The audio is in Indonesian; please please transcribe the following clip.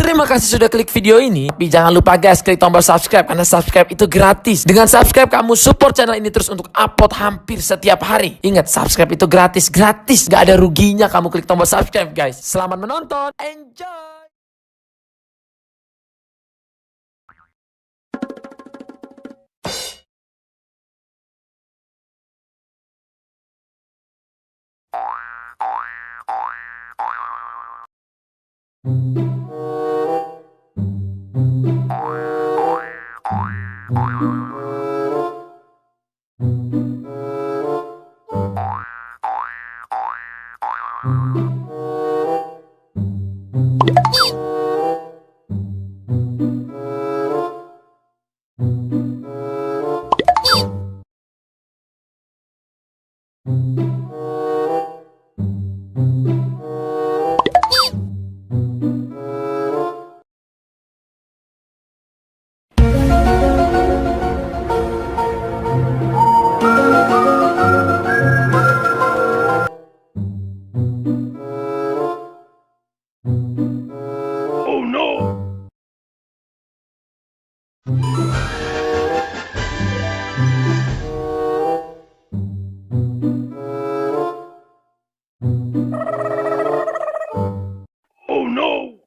Terima kasih sudah klik video ini. Tapi jangan lupa guys, klik tombol subscribe karena subscribe itu gratis. Dengan subscribe kamu support channel ini terus untuk upload hampir setiap hari. Ingat, subscribe itu gratis. Gak ada ruginya kamu klik tombol subscribe guys. Selamat menonton. Enjoy. Oh no! Oh no!